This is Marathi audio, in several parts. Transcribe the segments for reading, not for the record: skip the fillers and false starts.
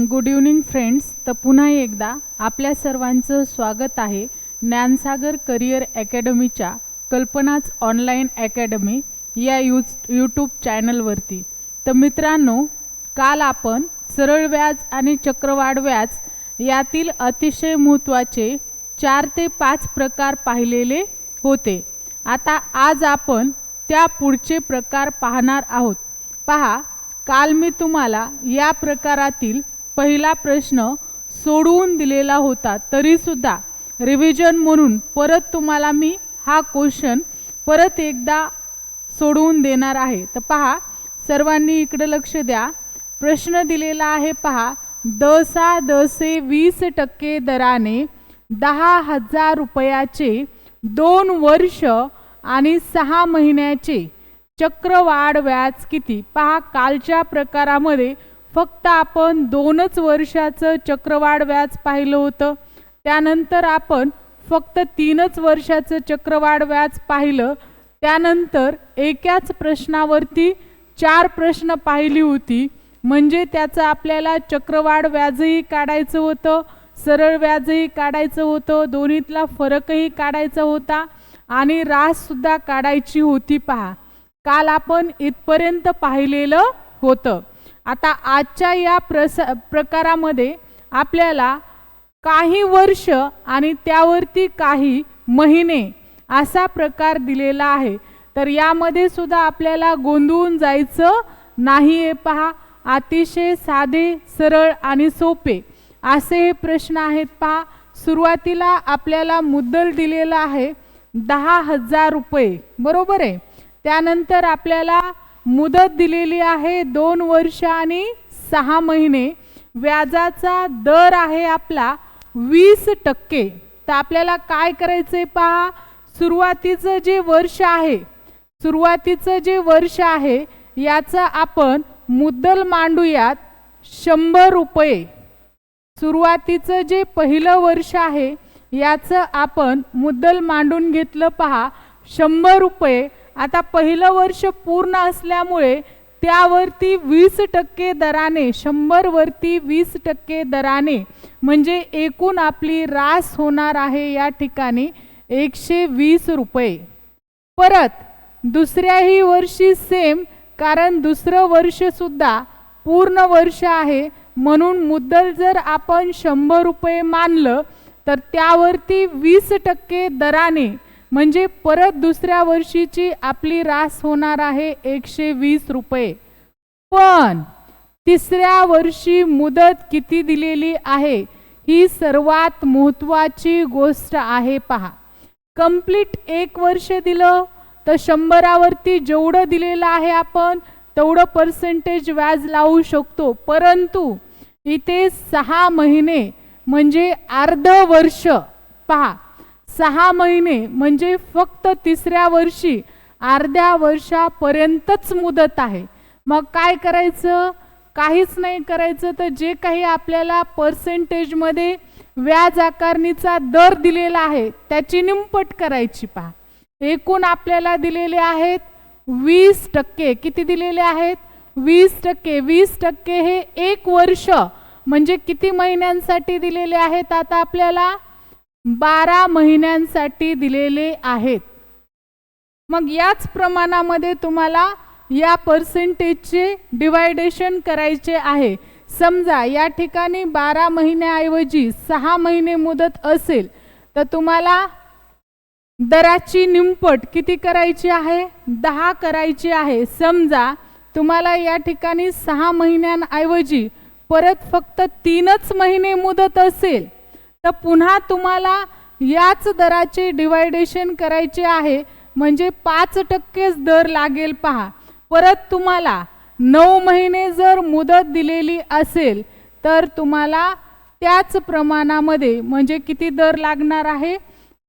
Good evening friends. तर पुन्हा एकदा आपल्या सर्वांचं स्वागत आहे ज्ञानसागर करिअर अकॅडमीच्या कल्पनाच ऑनलाईन अकॅडमी या यूट्यूब चॅनलवरती. तर मित्रांनो, काल आपण सरळ व्याज आणि चक्रवाढ व्याज यातील अतिशय महत्त्वाचे 4 ते 5 प्रकार पाहिलेले होते. आता आज आपण त्या पुढचे प्रकार पाहणार आहोत. पहा, काल मी तुम्हाला या प्रकारातील पहिला प्रश्न सोडवून दिलेला होता, तरीसुद्धा रिव्हिजन म्हणून परत तुम्हाला मी हा क्वेश्चन परत एकदा सोडवून देणार आहे. तर पहा, सर्वांनी इकडे लक्ष द्या. प्रश्न दिलेला आहे. पहा, 10% दराने 10,000 रुपयाचे 2 वर्ष आणि 6 महिन्याचे चक्रवाढ व्याज किती? पहा, कालच्या प्रकारामध्ये फक्त आपण 2च वर्षाचं चक्रवाढ व्याज पाहिलं होतं. त्यानंतर आपण फक्त 3च वर्षाचं चक्रवाढ व्याज पाहिलं. त्यानंतर एकाच प्रश्नावरती 4 प्रश्न पाहिली होती. म्हणजे त्याचं आपल्याला चक्रवाढ व्याजही काढायचं होतं, सरळ व्याजही काढायचं होतं, दोन्हीतला फरकही काढायचा होता आणि राससुद्धा काढायची होती. पहा, काल आपण इथपर्यंत पाहिलेलं होतं. आता आजच्या या प्रकारामध्ये आपल्याला काही वर्ष आणि त्यावरती काही महिने असा प्रकार दिलेला आहे. तर यामध्ये सुद्धा आपल्याला गोंधळून जायचं नाही आहे. पहा, अतिशय साधे, सरळ आणि सोपे असे हे प्रश्न आहेत. पहा, सुरुवातीला आपल्याला मुद्दल दिलेला आहे 10,000 रुपये, बरोबर आहे. त्यानंतर आपल्याला मुदत दिलेली आहे 2 वर्ष आणि 6 महिने. व्याजाचा दर आहे आपला 20%. तर आपल्याला काय करायचंय? पहा, सुरुवातीचं जे वर्ष आहे याचं आपण मुद्दल मांडूयात 100 रुपये. सुरुवातीचं जे पहिलं वर्ष आहे याचं आपण मुद्दल मांडून घेतलं. पहा, 100 रुपये. आता पहिलं वर्ष पूर्ण असल्यामुळे त्यावरती 20% दराने, 100 वरती 20% दराने म्हणजे एकूण आपली रास होणार आहे या ठिकाणी 120 रुपये. परत दुसऱ्याही वर्षी सेम, कारण दुसरं वर्ष सुद्धा पूर्ण वर्ष आहे म्हणून मुद्दल जर आपण 100 रुपये मानलं तर त्यावरती 20% दराने म्हणजे परत दुसऱ्या वर्षीची आपली रास होणार आहे 120 रुपये. पण तिसऱ्या वर्षी मुदत किती दिलेली आहे ही सर्वात महत्त्वाची गोष्ट आहे. पहा, कंप्लीट 1 वर्ष दिलं तर 100 वरती जेवढं दिलेलं आहे आपण तेवढं पर्सेंटेज व्याज लावू शकतो. परंतु इथे 6 महिने म्हणजे अर्ध वर्ष. पहा, 6 महिने म्हणजे फक्त तिसऱ्या वर्षी अर्ध्या वर्षापर्यंतच मुदत आहे. मग काय करायचं? काहीच नाही करायचं. तर जे काही आपल्याला पर्सेंटेजमध्ये व्याज आकारणीचा दर दिलेला आहे त्याची निमपट करायची. पहा, एकूण आपल्याला दिलेले आहेत 20%. किती दिलेले आहेत? 20%. 20% हे 1 वर्ष म्हणजे किती महिन्यांसाठी दिलेले आहेत? आता आपल्याला 12 महिन्यांसाठी दिलेले आहेत. मग याच प्रमाणामध्ये तुम्हाला या पर्सेंटेजचे डिवायडेशन करायचे आहे. समजा या ठिकाणी 12 महिन्याऐवजी 6 महिने मुदत असेल तर तुम्हाला दराची निमपट किती करायची आहे? 10 करायची आहे. समजा तुम्हाला या ठिकाणी 6 महिन्यांऐवजी परत फक्त 3च महिने मुदत असेल तर पुन्हा तुम्हाला याच दराचे डिवायडेशन करायचे आहे म्हणजे 5%च दर लागेल. पहा, परत तुम्हाला 9 महिने जर मुदत दिलेली असेल तर तुम्हाला त्याच प्रमाणामध्ये म्हणजे किती दर लागणार आहे?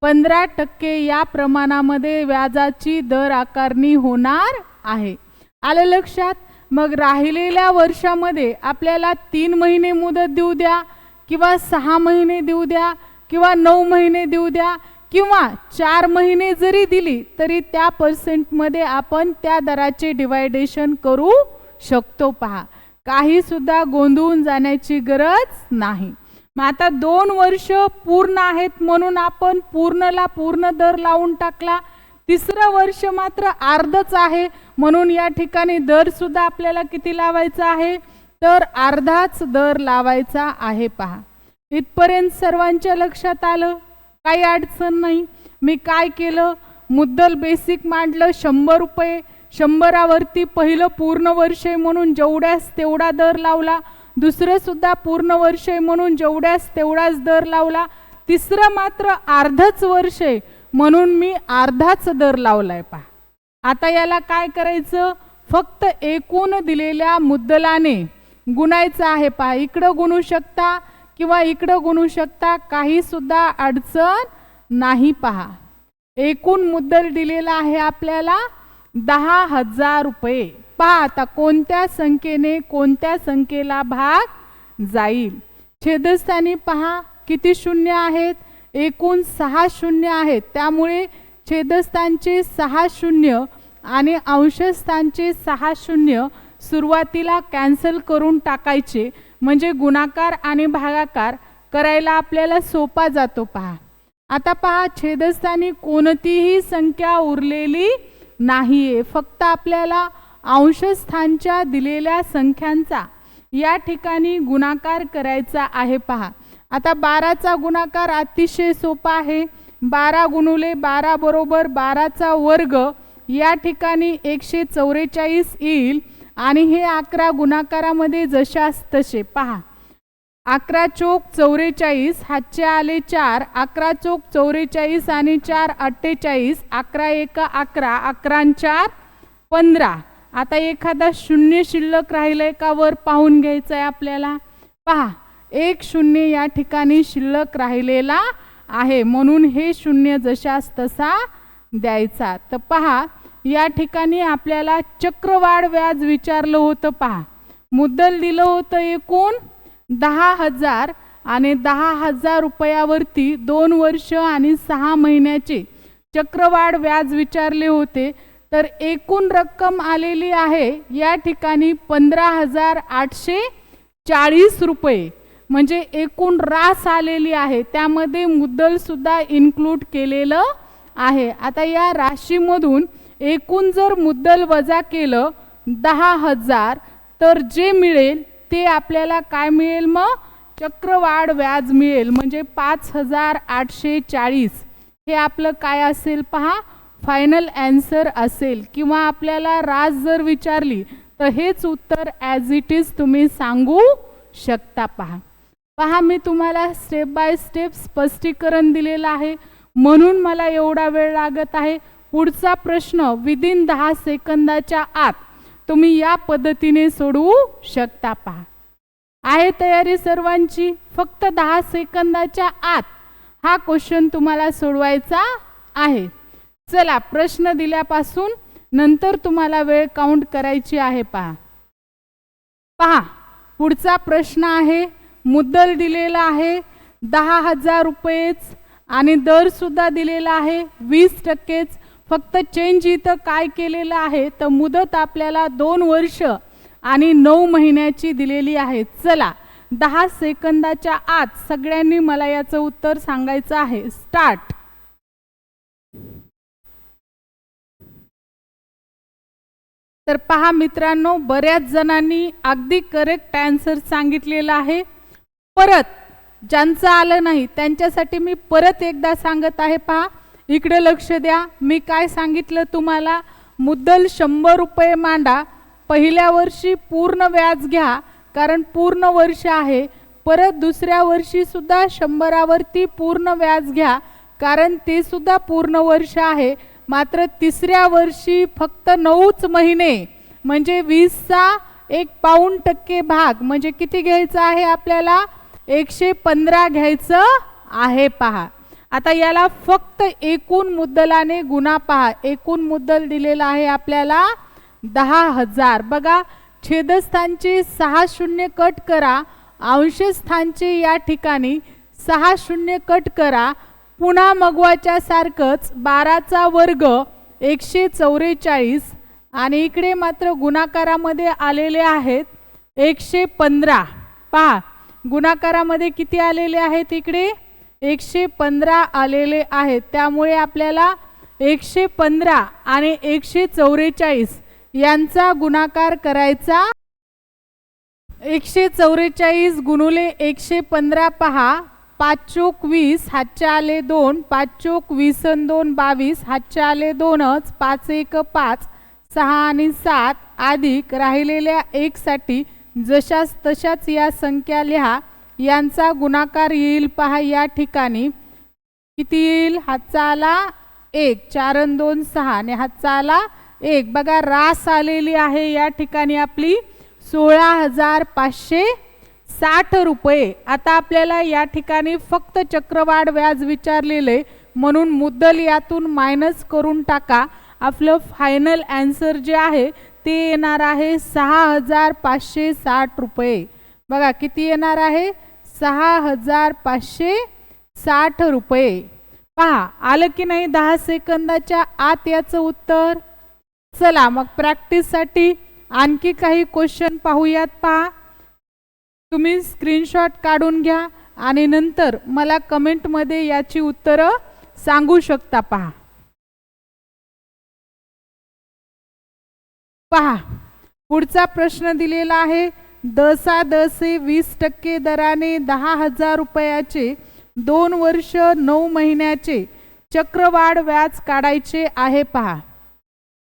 15% या प्रमाणामध्ये व्याजाची दर आकारणी होणार आहे. आलं लक्षात? मग राहिलेल्या वर्षामध्ये आपल्याला 3 महिने मुदत देऊ द्या किंवा 6 महिने देऊ द्या किंवा 9 महिने देऊ द्या किंवा 4 महिने जरी दिली तरी त्या पर्सेंटमध्ये आपण त्या दराचे डिवायडेशन करू शकतो. पहा, काही सुद्धा गोंधळून जाण्याची गरज नाही. मग आता 2 वर्ष पूर्ण आहेत म्हणून आपण पूर्णला पूर्ण दर लावून टाकला. तिसरं वर्ष मात्र अर्धच आहे म्हणून या ठिकाणी दर सुद्धा आपल्याला किती लावायचा आहे, तर अर्धाच दर लावायचा आहे. पहा, इथपर्यंत सर्वांच्या लक्षात आलं, काही अडचण नाही. मी काय केलं, मुद्दल बेसिक मांडलं 100 रुपये. 100वरती पहिलं पूर्ण वर्ष आहे म्हणून जेवढ्यास तेवढा दर लावला. दुसरं सुद्धा पूर्ण वर्ष आहे म्हणून जेवढ्यास तेवढाच दर लावला. तिसरं मात्र अर्धच वर्ष आहे म्हणून मी अर्धाच दर लावलाय. पहा, आता याला काय करायचं, फक्त एकूण दिलेल्या मुद्दलाने गुणायचं आहे. पहा, इकडं गुणू शकता किंवा इकडं गुणू शकता, काही सुद्धा अडचण नाही. पहा, एकूण मुद्दल दिलेला आहे आपल्याला 10,000 रुपये. पहा आता कोणत्या संख्येने कोणत्या संख्येला भाग जाईल. छेदस्थानी पहा किती शून्य आहेत, एकूण 6 शून्य आहेत. त्यामुळे छेदस्थानचे 6 शून्य आणि अंशस्थानचे 6 शून्य सुरुवातीला कॅन्सल करून टाकायचे, म्हणजे गुणाकार आणि भागाकार करायला आपल्याला सोपा जातो. पहा, आता पहा, छेदस्थानी कोणतीही संख्या उरलेली नाहीये, फक्त आपल्याला अंशस्थानच्या दिलेल्या संख्यांचा या ठिकाणी गुणाकार करायचा आहे. पहा, आता 12चा गुणाकार अतिशय सोपा आहे. 12 गुणुले 12 बरोबर 12चा वर्ग, या ठिकाणी 144 येईल आणि हे 11 गुणाकारामध्ये जशास तसे. पहा, 11 चोक 44, हातचे आले 4, 11 चोक 44 आणि 4 48, 11 एका 11, 11 4 15. आता एखादा शून्य शिल्लक राहिलंय का वर पाहून घ्यायचं आहे आपल्याला. पहा, 1 शून्य या ठिकाणी शिल्लक राहिलेला आहे म्हणून हे शून्य जशास तसा द्यायचा. तर पहा, या ठिकाणी आपल्याला चक्रवाढ व्याज विचारलं होतं. पहा, मुद्दल दिलं होतं एकूण 10,000 आणि 10,000 रुपयावरती 2 वर्ष आणि 6 महिन्याचे चक्रवाढ व्याज विचारले होते. तर एकूण रक्कम आलेली आहे या ठिकाणी 15,840 रुपये, म्हणजे एकूण रास आलेली आहे, त्यामध्ये मुद्दल सुद्धा इन्क्लूड केलेलं आहे. आता या राशीमधून एकूण जर मुद्दल वजा केलं 10,000 तर जे मिळेल ते आपल्याला काय मिळेल, मग चक्रवाढ व्याज मिळेल, म्हणजे 5,840 हे आपलं काय असेल. पहा, फायनल ॲन्सर असेल. किंवा आपल्याला रास जर विचारली तर हेच उत्तर ॲज इट इज तुम्ही सांगू शकता. पहा, मी तुम्हाला स्टेप बाय स्टेप स्पष्टीकरण दिलेलं आहे म्हणून मला एवढा वेळ लागत आहे. पुढचा प्रश्न विदिन 10 सेकंदाच्या आत तुम्ही या पद्धतीने सोडवू शकता. पहा, आहे तयारी सर्वांची? फक्त 10 सेकंदाच्या आत हा क्वेश्चन तुम्हाला सोडवायचा आहे. चला, प्रश्न दिल्यापासून नंतर तुम्हाला वेळ काउंट करायची आहे. पहा, पुढचा प्रश्न आहे. मुद्दल दिलेला आहे 10,000 रुपयेच आणि दर सुद्धा दिलेला आहे 20%. फक्त चेंज इथं काय केलेलं आहे तर मुदत आपल्याला 2 वर्ष आणि 9 महिन्याची दिलेली आहे. चला, 10 सेकंदाच्या आत सगळ्यांनी मला याचं उत्तर सांगायचं आहे. स्टार्ट. तर पहा मित्रांनो, बऱ्याच जणांनी अगदी करेक्ट आन्सर सांगितलेला आहे. परत ज्यांचं आलं नाही त्यांच्यासाठी मी परत एकदा सांगत आहे. पहा, इकडे लक्ष द्या. मी काय सांगितलं तुम्हाला, मुद्दल 100 रुपये मांडा, पहिल्या वर्षी पूर्ण व्याज घ्या कारण पूर्ण वर्ष आहे. परत दुसऱ्या वर्षी सुद्धा 100वरती पूर्ण व्याज घ्या कारण ते सुद्धा पूर्ण वर्ष आहे. मात्र तिसऱ्या वर्षी फक्त 9च महिने म्हणजे 20चा 1% भाग म्हणजे किती घ्यायचा आहे आपल्याला, 115 घ्यायचं आहे. पहा, आता याला फक्त एकूण मुद्दलाने गुणा. पहा, एकूण मुद्दल दिलेला आहे आपल्याला 10,000. बघा, छेदस्थानचे 6 शून्य कट करा, अंशस्थानचे या ठिकाणी 6 शून्य कट करा. पुन्हा मगवाच्या सारखंच 12चा वर्ग 144 आणि इकडे मात्र गुणाकारामध्ये आलेले आहेत 115 पहा गुणाकारामध्ये किती आलेले आहेत इकडे 115 आलेले आहेत. त्यामुळे आपल्याला 115 आणि 144 यांचा गुणाकार करायचा. 144 गुणुले 115 पहा 5 चोक 20 हातचे आले 2 5 चोक 20 आणि 2 22 हातचे आले 2च 5 1 5 6 आणि 7 अधिक राहिलेल्या 1 साठी जशाच तशाच या संख्या लिहा. यांचा गुणाकार येईल पहा या ठिकाणी किती येईल. हातचा आला 1 4 आणि 2 6 आणि हातचा आला 1. बघा रास आलेली आहे या ठिकाणी आपली 16,560 रुपये. आता आपल्याला या ठिकाणी फक्त चक्रवाढ व्याज विचारलेले म्हणून मुद्दल यातून मायनस करून टाका. आपलं फायनल आन्सर जे आहे ते येणार आहे 6,560 रुपये. बघा किती येणार आहे 6,560 रुपये. पहा आलं की नाही 10 सेकंदाच्या आत याचं उत्तर. चला मग प्रॅक्टिससाठी आणखी काही क्वेश्चन पाहूयात. पहा तुम्ही स्क्रीनशॉट काढून घ्या आणि नंतर मला कमेंटमध्ये याची उत्तरं सांगू शकता. पहा पहा पुढचा प्रश्न दिलेला आहे. दसादसे 20% दराने 10,000 रुपयाचे 2 वर्ष 9 महिन्याचे चक्रवाढ व्याज काढायचे आहे. पहा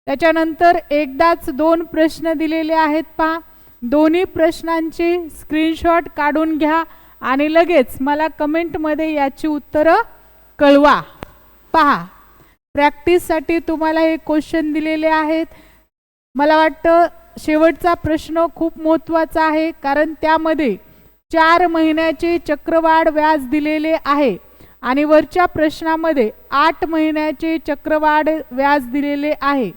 त्याच्यानंतर एकदाच 2 प्रश्न दिलेले आहेत. पहा दोन्ही प्रश्नांचे स्क्रीनशॉट काढून घ्या आणि लगेच मला कमेंटमध्ये याची उत्तरं कळवा. पहा प्रॅक्टिससाठी तुम्हाला हे क्वेश्चन दिलेले आहेत. मला वाटतं शेवटचा प्रश्न खूप महत्त्वाचा आहे कारण त्यामध्ये 4 महिन्याचे चक्रवाढ व्याज दिलेले आहे आणि वरच्या प्रश्नामध्ये 8 महिन्याचे चक्रवाढ व्याज दिलेले आहे.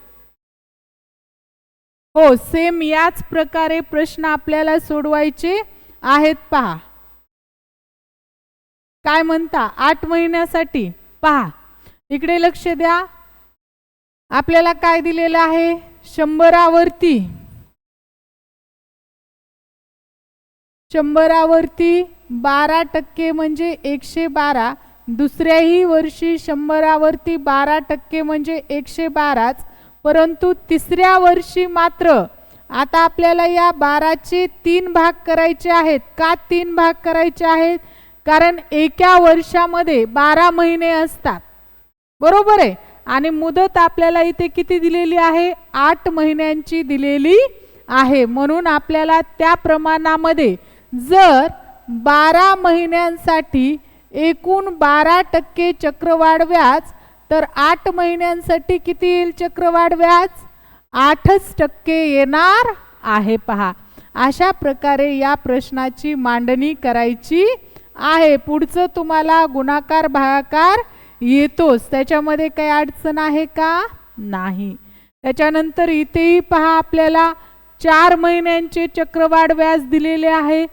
हो सेम याच प्रकारे प्रश्न आपल्याला सोडवायचे आहेत. पहा काय म्हणता 8 महिन्यासाठी. पहा इकडे लक्ष द्या. आपल्याला काय दिलेलं आहे 100वरती 12% म्हणजे 112. दुसऱ्याही वर्षी 100वरती 12% म्हणजे 112च. परंतु तिसऱ्या वर्षी मात्र आता आपल्याला या 12चे 3 भाग करायचे आहेत. का 3 भाग करायचे आहेत कारण एका वर्षामध्ये 12 महिने असतात. बरोबर आहे. आणि मुदत आपल्याला इथे किती दिलेली आहे 8 महिन्यांची दिलेली आहे. म्हणून आपल्याला त्या प्रमाणामध्ये जर 12 महिन्यांसाठी एकूण 12% चक्रवाढ व्याज तर 8 महिन्यांसाठी किती येईल चक्रवाढ व्याज 8% येणार आहे. पहा अशा प्रकारे या प्रश्नाची मांडणी करायची आहे. पुढचं तुम्हाला गुणाकार भागाकार येतोच. त्याच्यामध्ये काही अडचण आहे का नाही. त्याच्यानंतर इथेही पहा आपल्याला 4 महिन्यांचे चक्रवाढ व्याज दिलेले आहे.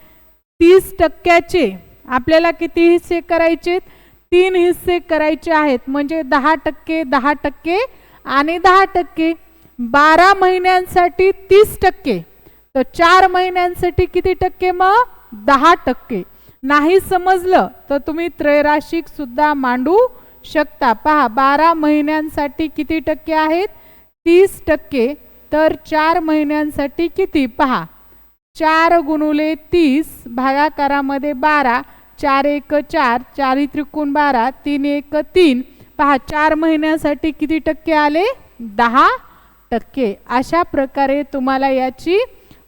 30% आपल्याला किती हिस्से करायचे 3 हिस्से करायचे आहेत. म्हणजे 10% 10% आणि 10%. 12 महिन्यांसाठी 30%. तर 4 महिन्यांसाठी किती टक्के मग 10%. नाही समजलं तर तुम्ही त्रैराशिक सुद्धा मांडू शकता. पहा 12 महिन्यांसाठी किती टक्के आहेत 30%. तर 4 महिन्यांसाठी किती पहा 4 गुणुले 30 भागाकारामध्ये 12 4 1 4 4 त्रिकोण 12 3 1 3. पहा 4 महिन्यासाठी किती टक्के आले 10%. अशा प्रकारे तुम्हाला याची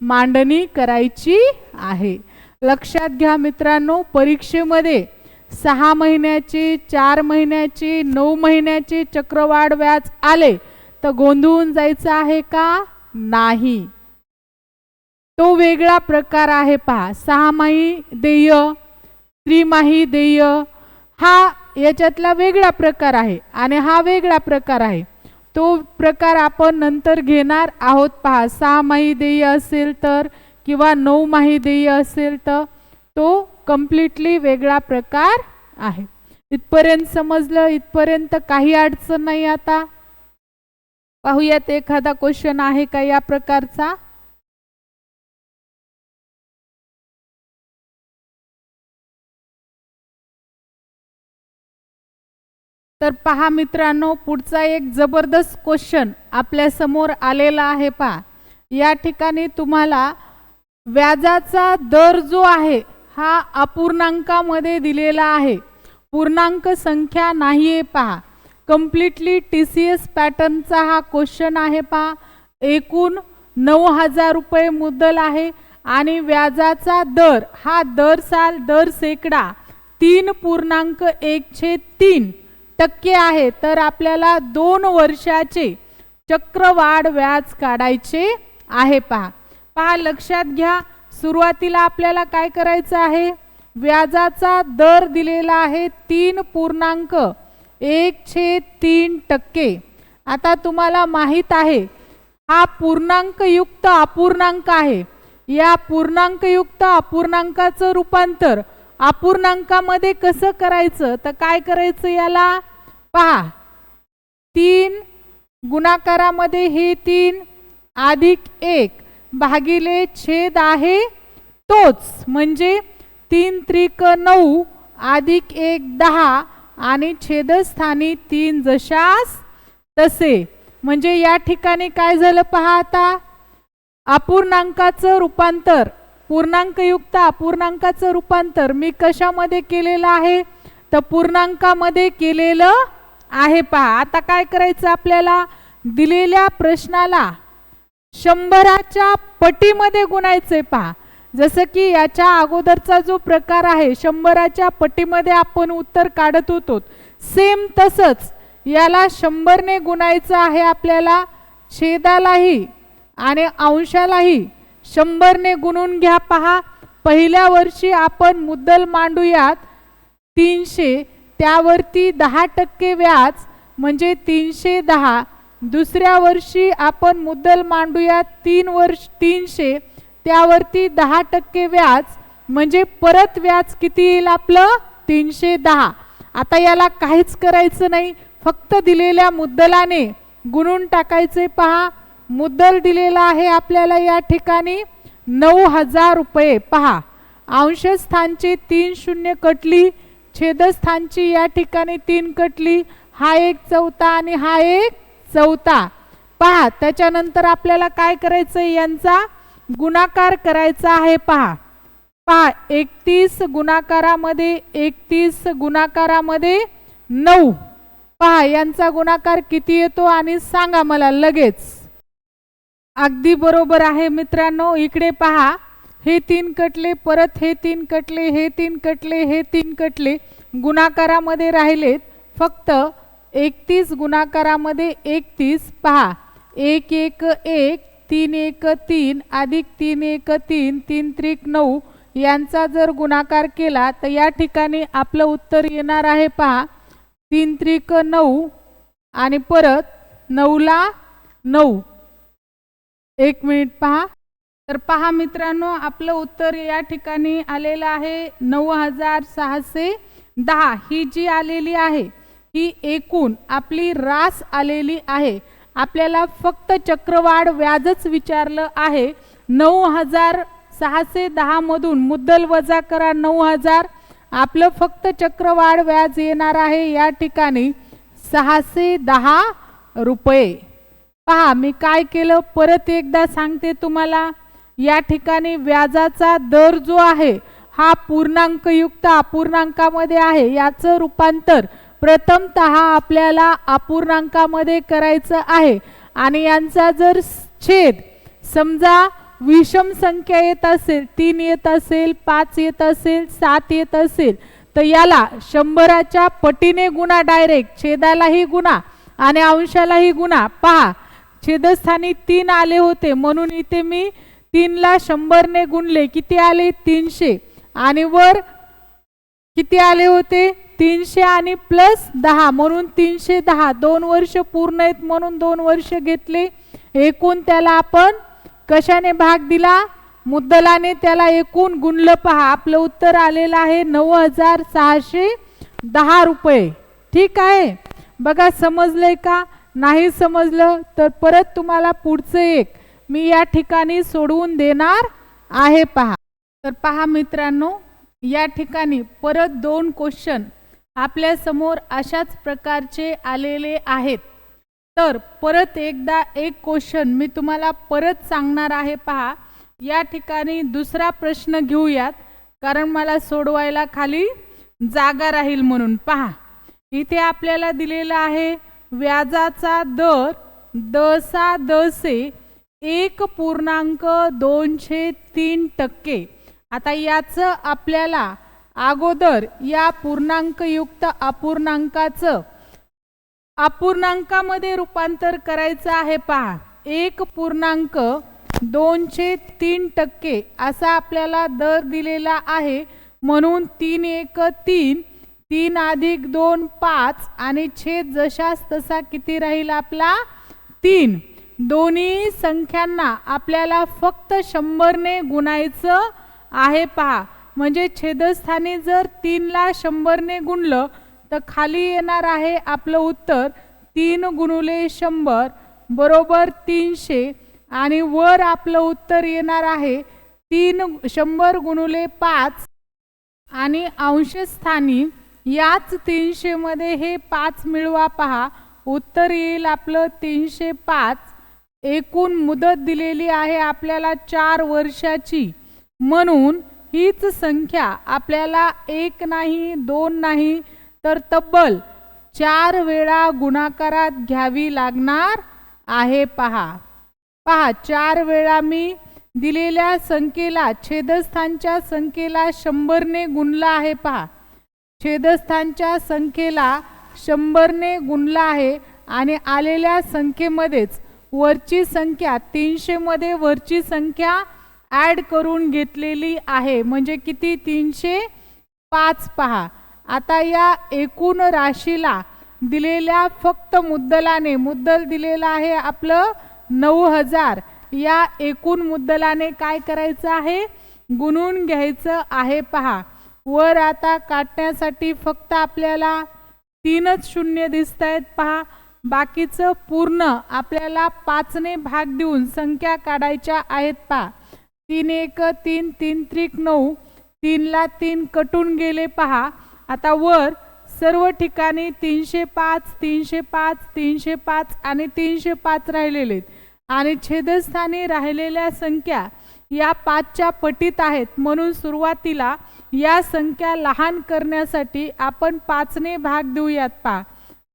मांडणी करायची आहे. लक्षात घ्या मित्रांनो परीक्षेमध्ये 6 महिन्याचे 4 महिन्याचे 9 महिन्याचे चक्रवाढ व्याज आले तर गोंधळून जायचं आहे का नाही. तो वेगळा प्रकार आहे. पहा 6माही देय त्रिमाही देय हा याच्यातला वेगळा प्रकार आहे आणि हा वेगळा प्रकार आहे. तो प्रकार आपण नंतर घेणार आहोत. पहा 6माही देय असेल तर किंवा 9माही देय असेल तर तो कम्प्लिटली वेगळा प्रकार आहे. इथपर्यंत समजलं. इथपर्यंत काही अडचण नाही. आता पाहूयात एखादा क्वेश्चन आहे का या प्रकारचा. तर पहा मित्रांनो, पुढचा एक जबरदस्त क्वेश्चन आपल्या समोर आलेला आहे. पहा, या ठिकाणी तुम्हाला व्याजाचा दर जो आहे हा अपूर्णांकामध्ये दिलेला आहे, पूर्णांक संख्या नाही आहे. पहा, कम्प्लिटली TCS पॅटर्नचा हा क्वेश्चन आहे. पहा, एकूण 9,000 रुपये मुद्दल आहे आणि व्याजाचा दर हा दर साल दर सेकडा 3.1/3% आहे. तर आपल्याला 2 वर्षाचे चक्रवाढ व्याज काढायचे आहे. पहा लक्षात घ्या, सुरुवातीला आपल्याला काय करायचं आहे, व्याजाचा दर दिलेला आहे 3.1/3%. आता तुम्हाला माहित आहे हा पूर्णांकयुक्त अपूर्णांक आहे. या पूर्णांकयुक्त अपूर्णांकाचं रूपांतर अपूर्णांकामध्ये कसं करायचं, तर काय करायचं, याला पहा 3 गुणाकारामध्ये हे 3 अधिक 1 भागिले छेद आहे तोच, म्हणजे 3 त्रिक 9 अधिक 1 10 आणि छेदस्थानी 3 जशास तसे. म्हणजे या ठिकाणी काय झालं पहा, आता अपूर्णांकाचं रूपांतर, पूर्णांकयुक्त अपूर्णांकाचं रूपांतर मी कशामध्ये केलेलं आहे, तर पूर्णांकामध्ये केलेलं आहे. पहा, आता काय करायचं, आपल्याला दिलेल्या प्रश्नाला 100च्या पटीमध्ये गुणायचे. पहा, जसं की याच्या अगोदरचा जो प्रकार आहे 100च्या पटीमध्ये आपण उत्तर काढत होतो, सेम तसंच याला 100ने गुणायचं आहे आपल्याला. छेदालाही आणि अंशालाही 100ने गुणून घ्या. पहा, पहिल्या वर्षी आपण मुद्दल मांडूयात 300, त्यावरती 10% व्याज म्हणजे 310. दुसऱ्या वर्षी आपण मुद्दल मांडूयात 300, त्यावरती 10% व्याज म्हणजे परत व्याज किती येईल आपलं, 310. आता याला काहीच करायचं नाही, फक्त दिलेल्या मुद्दलाने गुणून टाकायचे. पहा, मुद्दल दिलेला आहे आपल्याला या ठिकाणी 9,000 रुपये. पहा, अंशस्थानचे 3 शून्य कटली, छेदस्थानची या ठिकाणी 3 कटली, हा 1/4 आणि हा 1/4. पहा, त्याच्यानंतर आपल्याला काय करायचं, यांचा गुणाकार करायचा आहे. पहा 31 गुणाकारामध्ये 31 गुणाकारामध्ये 9. पहा, यांचा गुणाकार किती येतो आणि सांगा मला लगेच. अगदी बरोबर आहे मित्रांनो. इकडे पहा, हे 3 कटले, परत हे 3 कटले, हे 3 कटले, हे 3 कटले, गुणाकारामध्ये राहिलेत फक्त 31 गुणाकारामध्ये 31. पहा, 1 1 1 3 1 3 अधिक 3 1 3 3 त्रिक 9 यांचा जर गुणाकार केला तर या ठिकाणी आपलं उत्तर येणार आहे. पहा, 3 त्रिक 9 आणि परत 9 ला 9. 1 मिनिट पहा. तर पहा मित्रांनो, आपलं उत्तर या ठिकाणी आलेलं आहे 9,610. ही जी आलेली आहे ही एकूण आपली रास आलेली आहे. आपल्याला फक्त चक्रवाढ व्याजच विचारलं आहे. 9,610 मधून मुद्दल वजा करा 9,000, आपलं फक्त चक्रवाढ व्याज येणार आहे या ठिकाणी 610 रुपये. पहा, मी काय केलं परत एकदा सांगते तुम्हाला. या ठिकाणी व्याजाचा दर जो आहे हा पूर्णांकयुक्त अपूर्णांकामध्ये आहे. याचं रूपांतर प्रथमतः आपल्याला अपूर्णांकामध्ये करायचं आहे आणि यांचा जर छेद समजा विषम संख्या येत असेल, 3 येत असेल, 5 येत असेल, 7 येत असेल, तर याला 100च्या पटीने गुणा, डायरेक्ट छेदालाही गुणा आणि अंशालाही गुणा. पहा, छेदस्थानी 3 आले होते म्हणून इथे मी 3 ला 100ने गुणले, किती आले 300, आणि वर किती आले होते 300 आणि प्लस 10 म्हणून 310. 2 वर्ष पूर्ण आहेत म्हणून 2 वर्ष घेतले. एकूण त्याला आपण कशाने भाग दिला, मुद्दलाने त्याला एकूण गुणलं. पहा, आपलं उत्तर आलेलं आहे 9,610 रुपये. ठीक आहे, बघा समजलंय का, नाही समजलं तर परत तुम्हाला पुढचं एक मी या ठिकाणी सोडवून देणार आहे. पहा, तर पहा मित्रांनो, या ठिकाणी परत 2 क्वेश्चन आपल्या समोर अशाच प्रकारचे आलेले आहेत. तर परत एकदा एक क्वेश्चन मी तुम्हाला परत सांगणार आहे. पहा, या ठिकाणी दुसरा प्रश्न घेऊयात, कारण मला सोडवायला खाली जागा राहील म्हणून. पहा, इथे आपल्याला दिलेला आहे व्याजाचा दर दसा दसे 1.203%. आता याचं आपल्याला अगोदर या पूर्णांकयुक्त अपूर्णांकाचं अपूर्णांकामध्ये रूपांतर करायचं आहे. पहा, 1.203% असा आपल्याला दर दिलेला आहे. म्हणून 3 1 3, 3 अधिक 2 5 आणि छेद जशास तसा किती राहील आपला 3. दोन्ही संख्यांना आपल्याला फक्त 100 ने गुणायचं आहे. पहा, म्हणजे छेदस्थानी जर 3 ला 100 ने गुणलं तर खाली येणार आहे आपलं उत्तर 3 गुणुले 100 बरोबर 300 आणि वर आपलं उत्तर येणार आहे 100 गुणुले 5 आणि अंशस्थानी याच 300 मध्ये हे 5 मिळवा. पहा, उत्तर येईल आपलं 305. एकूण मुदत दिलेली आहे आपल्याला 4 वर्षाची. म्हणून हीच संख्या आपल्याला 1 नाही 2 नाही तर तब्बल 4 वेळा गुणाकारात घ्यावी लागणार आहे. पहा, 4 वेळा मी दिलेल्या संख्येला छेदस्थानच्या संख्येला 100 ने गुणला आहे. पहा, छेदस्थानच्या संख्येला 100 ने गुणला आहे आणि आलेल्या संख्येमध्येच वरची संख्या 300 मध्ये वरची संख्या ॲड करून घेतलेली आहे. म्हणजे किती 305. पहा, आता या एकूण राशीला दिलेल्या फक्त मुद्दलाने, मुद्दल दिलेला आहे आपलं 9000, या एकूण मुद्दलाने काय करायचं आहे गुणून घ्यायचं आहे. पहा, वर आता काढण्यासाठी फक्त आपल्याला 3च शून्य दिसत आहेत. पहा, बाकीचं पूर्ण आपल्याला 5 ने भाग देऊन संख्या काढायच्या आहेत. पहा, 3 1 3, 3 3 9, 3 ला 3 कटून गेले. पहा, आता वर सर्व ठिकाणी 305 305 305 आणि 305 राहिलेले आणि छेदस्थानी राहिलेल्या संख्या या 5च्या पटीत आहेत. म्हणून सुरुवातीला या संख्या लहान करण्यासाठी आपण 5 ने भाग देऊयात. पहा,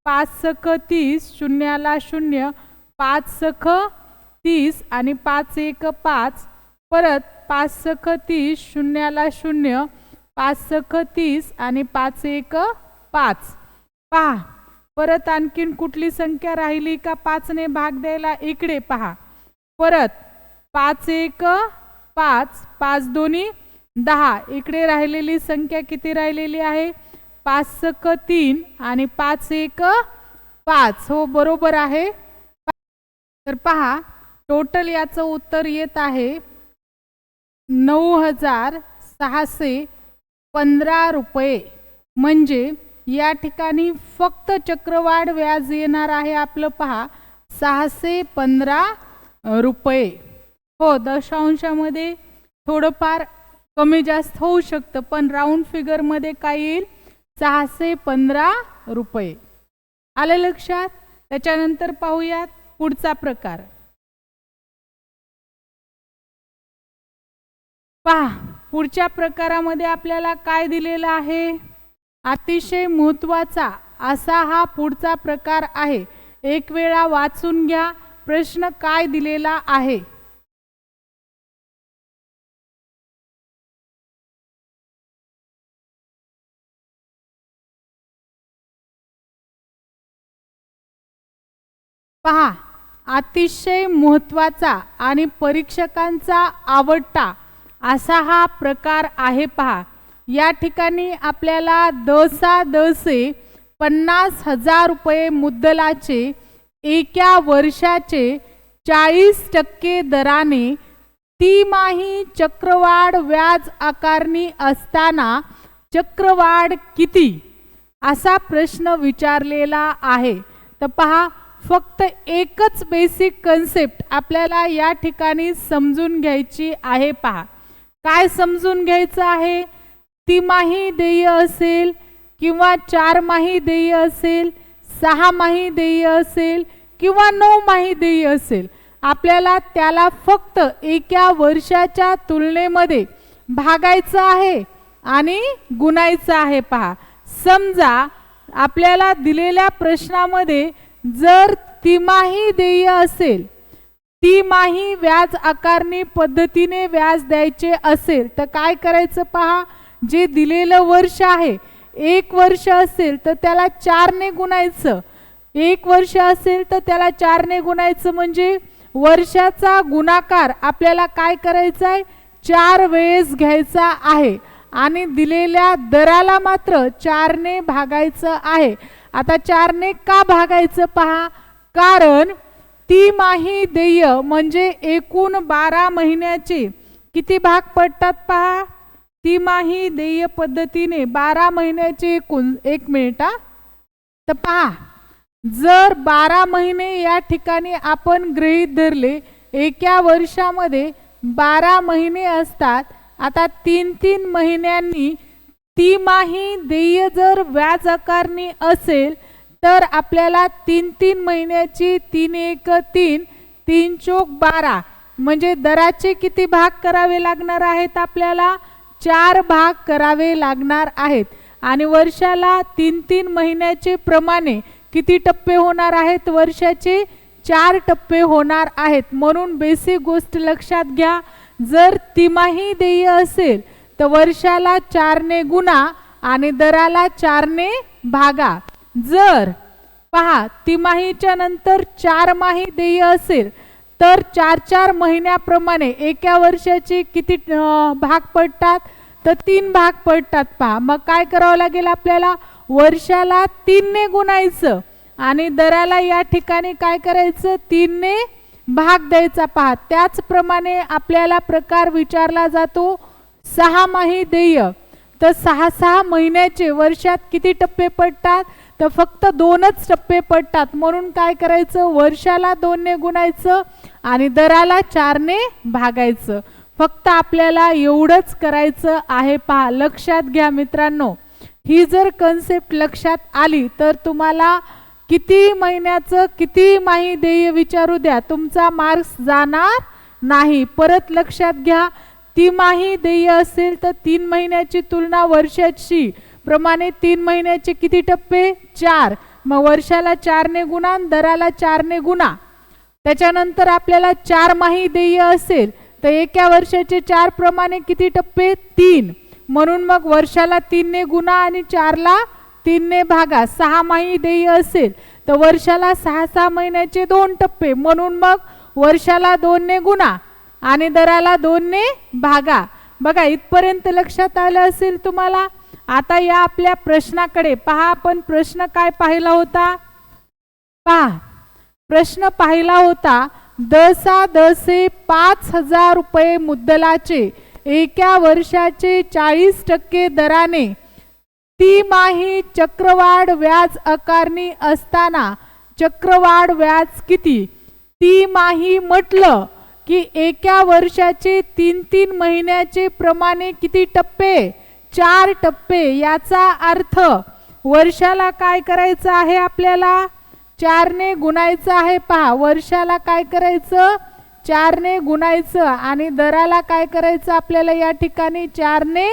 5 सख 30, शून्याला 0, 5 सख 30 आणि 5 1 5, परत 5 सख 30, शून्याला 0, 5 सख 30 आणि 5 1 5. पहा, परत आणखीन कुठली संख्या राहिली का 5 ने भाग द्यायला? इकडे पहा, परत 5 1 5, 5 2 10. इकडे राहिलेली संख्या किती राहिलेली आहे 5 सख 3 आणि 5 1 5. हो, बरोबर आहे. तर पहा, टोटल याचं उत्तर येत आहे 9615 रुपये. म्हणजे या ठिकाणी फक्त चक्रवाढ व्याज येणार आहे आपलं. पहा, 615 रुपये. हो, दशांशामध्ये थोडंफार कमी जास्त होऊ शकतं, पण राऊंड फिगरमध्ये काय येईल 615 रुपये. आलं लक्षात? त्याच्यानंतर पाहूयात पुढचा प्रकार. पहा, पुढच्या प्रकारामध्ये आपल्याला काय दिलेलं आहे. अतिशय महत्त्वाचा असा हा पुढचा प्रकार आहे. एक वेळा वाचून घ्या प्रश्न काय दिलेला आहे. पहा, अतिशय महत्त्वाचा आणि परीक्षकांचा आवडता असा हा प्रकार आहे. पहा, या ठिकाणी आपल्याला दसे 50,000 रुपये मुद्दलाचे एका वर्षाचे 40% दराने तिमाही चक्रवाढ व्याज आकारणी असताना चक्रवाढ किती असा प्रश्न विचारलेला आहे. तर पहा, फक्त एकच बेसिक कन्सेप्ट आपल्याला या ठिकाणी समजून घ्यायची आहे. पहा, काय समजून घ्यायचं आहे. तिमाही देय असेल किंवा 4 माही देय असेल, 6 माही देय असेल किंवा 9 माही देय असेल, आपल्याला त्याला फक्त एका वर्षाच्या तुलनेमध्ये भागायचं आहे आणि गुणायचं आहे. पहा, समजा आपल्याला दिलेल्या प्रश्नामध्ये जर तिमाही देय असेल, तिमाही व्याज आकारणी पद्धतीने व्याज द्यायचे असेल तर काय करायचं? पहा, जे दिलेलं वर्ष आहे, 1 वर्ष असेल तर त्याला 4 ने गुणायचं. 1 वर्ष असेल तर त्याला 4 ने गुणायचं, म्हणजे वर्षाचा गुणाकार आपल्याला काय करायचा आहे? 4 वेळेस घ्यायचा आहे आणि दिलेल्या दराला मात्र 4 ने भागायचं आहे. आता 4 ने का भागायचं? पहा, कारण तिमाही देय म्हणजे एकूण 12 महिन्याचे किती भाग पडतात? पहा, तिमाही देय पद्धतीने 12 महिन्याचे एकूण, 1 मिनिट हा. तर पहा, जर 12 महिने या ठिकाणी आपण गृहीत धरले, एका वर्षामध्ये 12 महिने असतात. आता 3-3 महिन्यांनी तिमाही देय जर व्याज आकारणी असेल तर आपल्याला 3-3 महिन्याची 3-1-3, 3-4-12 म्हणजे दराचे किती भाग करावे लागणार आहेत? आपल्याला 4 भाग करावे लागणार आहेत. आणि वर्षाला 3-3 महिन्याचे प्रमाणे किती टप्पे होणार आहेत? वर्षाचे 4 टप्पे होणार आहेत. म्हणून बेसिक गोष्ट लक्षात घ्या, जर तिमाही देय असेल तर वर्षाला 4 ने गुणा आणि दराला 4 ने भागा. जर पहा, तिमाहीच्या नंतर 4 माही देय असेल तर 4-4 महिन्याप्रमाणे एका वर्षाचे किती भाग पडतात? तर 3 भाग पडतात. पहा, मग काय करावं लागेल आपल्याला? वर्षाला 3 ने गुणायचं आणि दराला या ठिकाणी काय करायचं? 3 ने भाग द्यायचा. पहा, त्याचप्रमाणे आपल्याला प्रकार विचारला जातो 6 माही देय. तर 6-6 महिन्याचे वर्षात किती टप्पे पडतात? तर फक्त 2च टप्पे पडतात. म्हणून काय करायचं? वर्षाला 2 ने गुणायचं आणि दराला 4 ने भागायचं. फक्त आपल्याला एवढंच करायचं आहे. पहा, लक्षात घ्या मित्रांनो, ही जर कन्सेप्ट लक्षात आली तर तुम्हाला किती महिन्याचं किती माही देय विचारू द्या, तुमचा मार्क्स जाणार नाही. परत लक्षात घ्या, तिमाही देय असेल तर 3 महिन्याची तुलना वर्षाची प्रमाणे 3 महिन्याचे किती टप्पे? 4. मग वर्षाला 4 ने गुणा, दराला 4 ने गुणा. त्याच्यानंतर आपल्याला 4 माही देय असेल तर एका वर्षाचे 4 प्रमाणे किती टप्पे? 3. म्हणून मग वर्षाला 3 ने गुणा आणि 4 ला 3 ने भागा. 6 माही देय असेल तर वर्षाला 6-6 महिन्याचे 2 टप्पे, म्हणून मग वर्षाला 2 ने गुणा आणि दराला 2 ने भागा. बघा, इथपर्यंत लक्षात आलं असेल तुम्हाला. आता या आपल्या प्रश्नाकडे पहा. आपण प्रश्न काय पाहिला होता? पहा, प्रश्न पाहिला होता 10 5,000 रुपये मुद्दलाचे एका वर्षाचे 40% दराने तिमाही चक्रवाढ व्याज आकारणी असताना चक्रवाढ व्याज किती? तिमाही म्हटलं की एका वर्षाचे 3-3 महिन्याचे प्रमाणे किती टप्पे? 4 टप्पे. याचा अर्थ वर्षाला काय करायचं आहे? आपल्याला 4 ने गुणायचं आहे. पहा, वर्षाला काय करायचं? 4 ने गुणायचं आणि दराला काय करायचं? आपल्याला या ठिकाणी 4 ने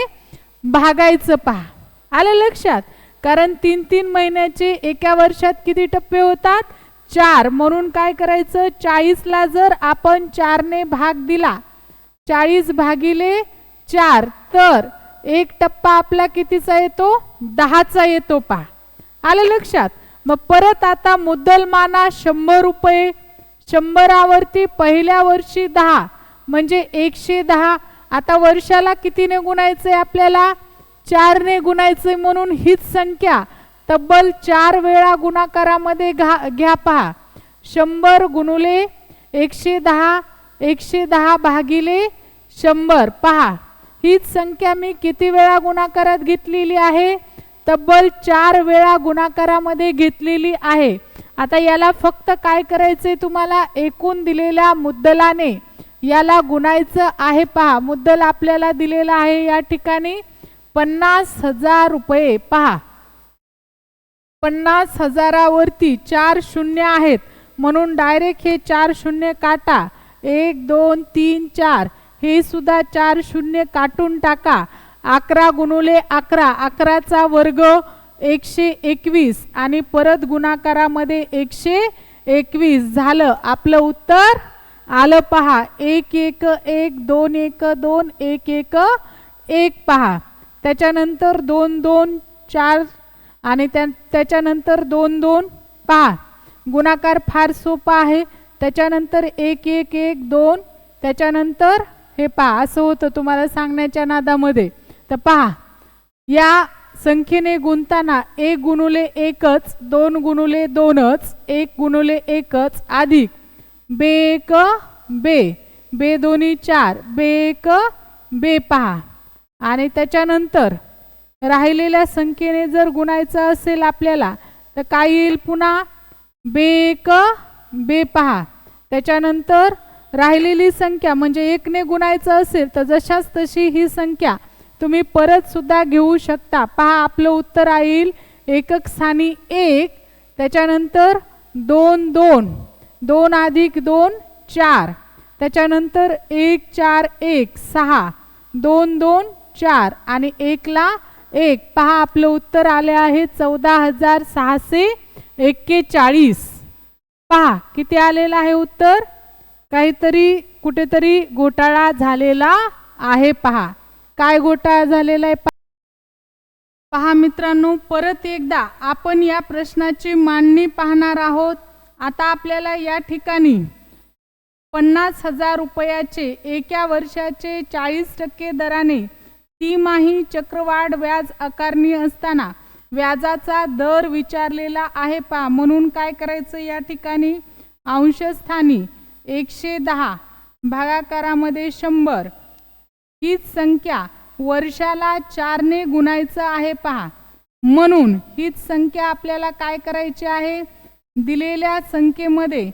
भागायचं. पहा, आलं लक्षात? कारण 3-3 महिन्याचे एका वर्षात किती टप्पे होतात? 4. म्हणून काय करायचं? 40 ला जर आपण 4 ने भाग दिला, 40 भागिले 4, तर एक टप्पा आपला कितीचा येतो? 10चा येतो. पहा, आलं लक्षात? मग परत आता मुद्दलमाना 100 रुपये, 100वरती पहिल्या वर्षी 10 म्हणजे 110. आता वर्षाला कितीने गुणायचंय? आपल्याला 4 ने गुणायचंय. म्हणून हीच संख्या तब्बल 4 वेळा गुणाकारामध्ये घ्या. पहा, 100 गुणुले 110, 110 भागिले 100. पहा, हीच संख्या मी किती वेळा गुणाकारात घेतलेली आहे? तब्बल 4 वेळा गुणाकारामध्ये घेतलेली आहे. आता याला फक्त काय करायचंय तुम्हाला? एकूण दिलेल्या मुद्दलाने याला गुणायचं आहे. पहा, मुद्दल आपल्याला दिलेला आहे या ठिकाणी 50,000 रुपये. पहा, 50,000वरती 4 शून्य आहेत म्हणून डायरेक्ट हे 4 शून्य काटा. 1 2 3 4 हे सुद्धा 4 शून्य काटून टाका. 11 गुणुले 11, 11चा वर्ग 121 आणि परत गुणाकारामध्ये 121 झालं. आपलं उत्तर आलं पहा. 1 1 1 2 1 2 1 1 1 पहा. त्याच्यानंतर 2 2 4 आणि त्याच्यानंतर 2 2 पहा. गुणाकार फार सोपा आहे. त्याच्यानंतर 1 1 1 2 त्याच्यानंतर हे पहा. असं होतं तुम्हाला सांगण्याच्या नादामध्ये. तर पहा या संख्येने गुणताना 1 गुणुले 1च 2 गुणुले 2च 1 गुणुले 1च अधिक बे 1 बे बे दोन्ही 4 बे 1 बे पहा. आणि त्याच्यानंतर राहिलेल्या संख्येने जर गुणायचं असेल आपल्याला तर काय येईल पुन्हा बे 1 बे पहा. त्याच्यानंतर राहिलेली संख्या म्हणजे 1 ने गुणायचं असेल तर जशाच तशी ही संख्या तुम्ही परत सुद्धा घेऊ शकता. पहा आपलं उत्तर येईल एकक स्थानी 1. त्याच्यानंतर 2 2 2 अधिक 2 4. त्याच्यानंतर 1 4 1 6 2 2 4 आणि 1 ला 1. पहा आपलं उत्तर आले आहे 14,641. पहा किती आलेलं आहे उत्तर. काहीतरी कुठेतरी घोटाळा झालेला आहे. पहा काय घोटाळा झालेला आहे पहा मित्रांनो. परत एकदा आपण या प्रश्नाची मांडणी पाहणार आहोत. आता आपल्याला या ठिकाणी 50,000 रुपयाचे एका वर्षाचे 40% दराने तिमाही चक्रवाढ व्याज आकारणी असताना व्याजाचा दर विचारलेला आहे पहा. म्हणून काय करायचं या ठिकाणी अंशस्थानी 110 भागाकारामध्ये 100 हीच संख्या वर्षाला 4 ने गुणायचं आहे पहा. म्हणून हीच संख्या आपल्याला काय करायची आहे दिलेल्या संख्येमध्ये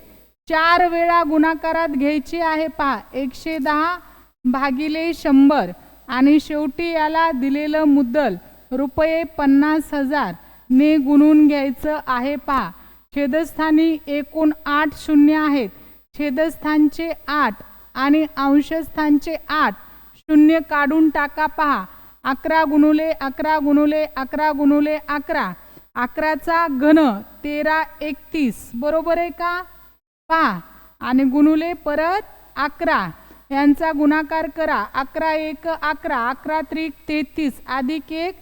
4 वेळा गुणाकारात घ्यायची आहे पहा. 110 भागिले 100 आणि शेवटी याला दिलेलं मुद्दल रुपये 50,000 ने गुणून घ्यायचं आहे पहा. छेदस्थानी एकूण 8 शून्य आहेत. छेदस्थानचे 8 आणि अंशस्थानचे 8 शून्य काढून टाका पहा. 11 गुणुले 11 गुणुले 11 गुणुले 11 11चा घन 13 31 बरोबर आहे का पहा. आणि गुणुले परत 11 यांचा गुणाकार करा. 11 1 11 11 त्रिक 33 अधिक 1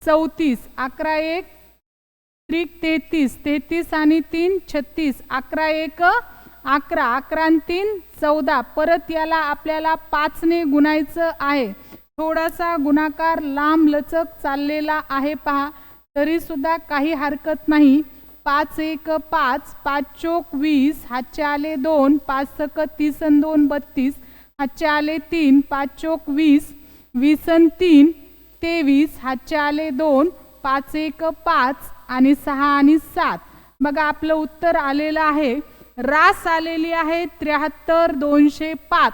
34 11 1 त्रिक 33 33 आणि 3 36 11 1 11 11 आणि 3 14. परत याला आपल्याला 5 ने गुणायचं आहे. थोडासा गुणाकार लांब लचक चाललेला आहे पहा. तरी सुद्धा काही हरकत नाही. 5 1 5 5 चोक 20 हातचे आले 2 5 सक 30 आणि 2 32 हातचे आले 3 5 चोक 20 20 आणि 3 23 हातचे आले 2 5 1 5 आणि 6 आणि 7. बघा आपलं उत्तर आलेलं आहे. रास आलेली आहे 73,205.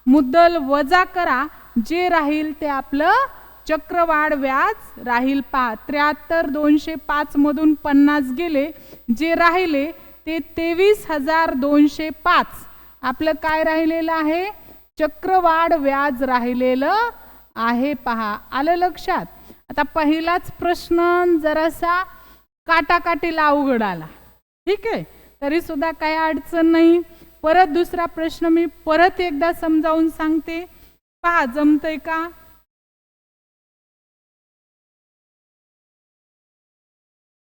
मुद्दल वजा करा. जे राहील ते आपलं चक्रवाढ व्याज राहील पहा. 73,205 मधून 50 गेले. जे राहिले ते 23,205. आपलं काय राहिलेलं आहे चक्रवाढ व्याज राहिलेलं आहे पहा. आलं लक्षात. आता पहिलाच प्रश्न जरासा काटाकाटीला अवघड आला. ठीक आहे तरी सुद्धा काही अडचण नाही. परत दुसरा प्रश्न मी परत एकदा समजावून सांगते पहा जमतंय का.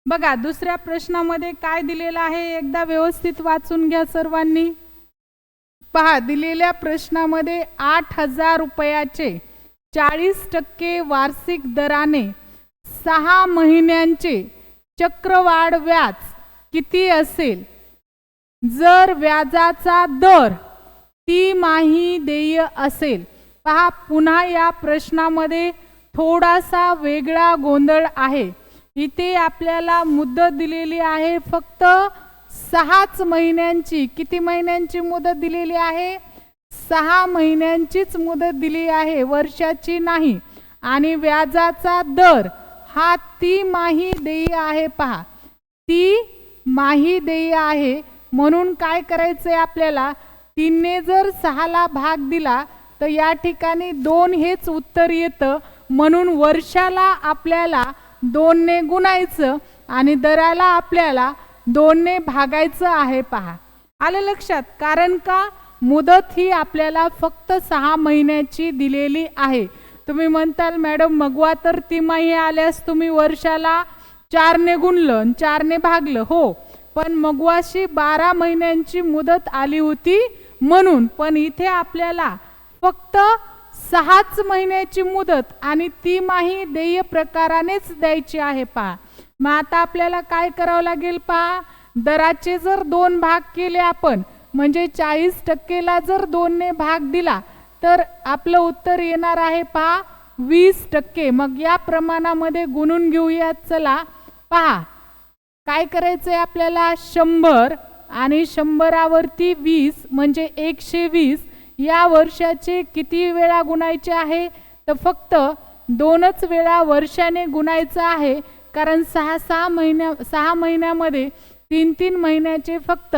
बघा दुसऱ्या प्रश्नामध्ये काय दिलेलं आहे एकदा व्यवस्थित वाचून घ्या सर्वांनी. पहा दिलेल्या प्रश्नामध्ये 8,000 रुपयाचे 40% वार्षिक दराने 6 महिन्यांचे चक्रवाढ व्याज किती असेल जर व्याजाचा दर तिमाही देय असेल. पहा पुन्हा या प्रश्नामध्ये थोडासा वेगळा गोंधळ आहे. इथे आपल्याला मुदत दिलेली आहे फक्त 6 महिन्यांची. किती महिन्यांची मुदत दिलेली आहे 6 महिन्यांचीच मुदत दिली आहे वर्षाची नाही. आणि व्याजाचा दर हा तिमाही देय आहे पहा. तिमाही देय आहे. म्हणून काय करायचंय आपल्याला, 3ने जर 6ला भाग दिला तर या ठिकाणी 2 हेच उत्तर येतं. म्हणून वर्षाला आपल्याला 2ने गुणायचं आणि दराला आपल्याला 2ने भागायचं आहे. पहा, आलं लक्षात? कारण का, मुदत ही आपल्याला फक्त 6 महिन्याची दिलेली आहे. तुम्ही म्हणताल मॅडम मगवा तर तिमाही आल्यास तुम्ही वर्षाला 4ने गुणलं 4ने भागलं. हो, पण मगवाशी 12 महिन्यांची मुदत आली होती म्हणून. पण इथे आपल्याला फक्त 6च महिन्याची मुदत आणि तिमाही देय प्रकारानेच द्यायची आहे. पहा, मग आता आपल्याला काय करावं लागेल. पहा, दराचे जर 2 भाग केले आपण, म्हणजे 40%ला जर 2ने भाग दिला तर आपलं उत्तर येणार आहे. पहा, 20%. मग या प्रमाणामध्ये गुणून घेऊयात. चला पहा, काय करायचंय आपल्याला, 100 आणि 100वरती 20 म्हणजे 120. या वर्षाचे किती वेळा गुणायचे आहे, तर फक्त 2च वेळा वर्षाने गुणायचं आहे. कारण 6 महिन्यामध्ये 3 महिन्याचे फक्त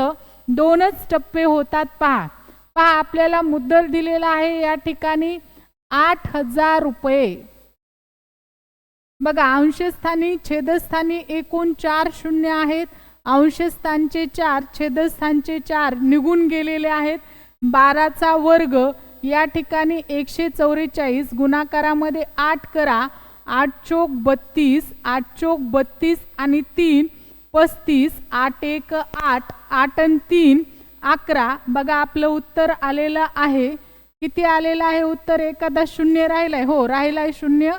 2च टप्पे होतात. पहा, आपल्याला मुद्दल दिलेला आहे या ठिकाणी 8,000 रुपये. बघा, अंशस्थानी छेदस्थानी एकूण 4 शून्य आहेत. अंशस्थानचे 4 छेदस्थानचे 4 निघून गेलेले आहेत. 12चा वर्ग या ठिकाणी 144. गुणाकारामध्ये 8 करा. 8 चोक 32, 8 चोक 32 आणि 3 35. 8 एक 8, 8 आणि 3 11. बघा, आपलं उत्तर आलेलं आहे. किती आलेलं आहे उत्तर? एखादा शून्य राहिलाय. हो, राहिलाय शून्य.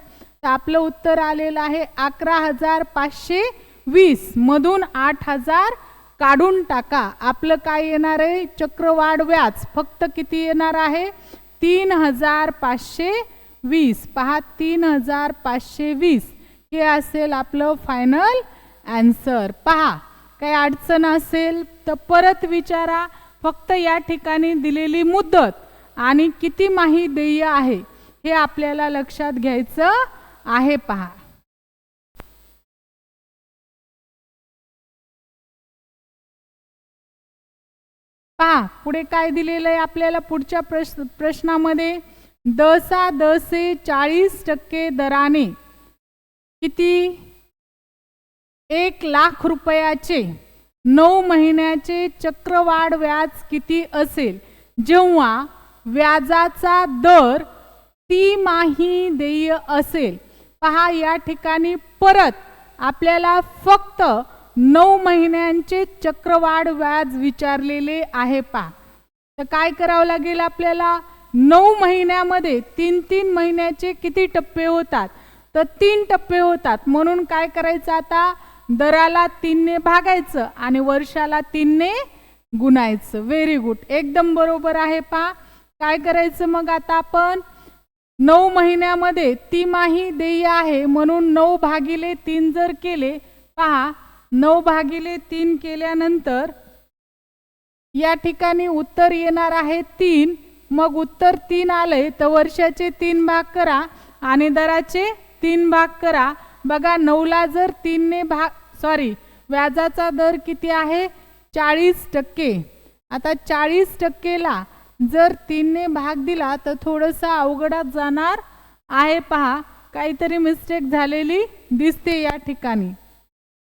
तर आपलं उत्तर आलेलं आहे 11,520. मधून 8,000 काढून टाका. आपलं काय येणार आहे, चक्रवाढ व्याज फक्त किती येणार आहे, 3,520. पहा, 3,520 हे असेल आपलं फायनल आन्सर. पहा, काही अडचण असेल तर परत विचारा. फक्त या ठिकाणी दिलेली मुदत आणि किती माही देय आहे हे आपल्याला लक्षात घ्यायचं आहे. पहा, पुढे काय दिलेलं आहे आपल्याला पुढच्या प्रश्नामध्ये, 10/10 दराने किती, 1,00,000 रुपयाचे 9 महिन्याचे चक्रवाढ व्याज किती असेल जेव्हा व्याजाचा दर तिमाही देय असेल. पहा, या ठिकाणी परत आपल्याला फक्त 9 महिन्यांचे चक्रवाढ व्याज विचारलेले आहे. पहा, तर काय करावं लागेल आपल्याला, 9 महिन्यामध्ये 3 महिन्याचे किती टप्पे होतात, तर 3 टप्पे होतात. म्हणून काय करायचं, आता दराला 3ने भागायचं आणि वर्षाला 3ने गुणायचं. व्हेरी गुड, एकदम बरोबर आहे. पहा, काय करायचं मग आता आपण, 9 महिन्यामध्ये तिमाही देय आहे म्हणून 9/3 जर केले. पहा, 9/3 केल्यानंतर या ठिकाणी उत्तर येणार आहे 3. मग उत्तर 3 आले तर वर्षाचे 3 भाग करा आणि दराचे 3 भाग करा. बघा, 9ला जर 3ने व्याजाचा दर किती आहे, 40%. आता 40%ला जर 3ने भाग दिला तर थोडंसं अवघडात जाणार आहे. पहा, काहीतरी मिस्टेक झालेली दिसते या ठिकाणी.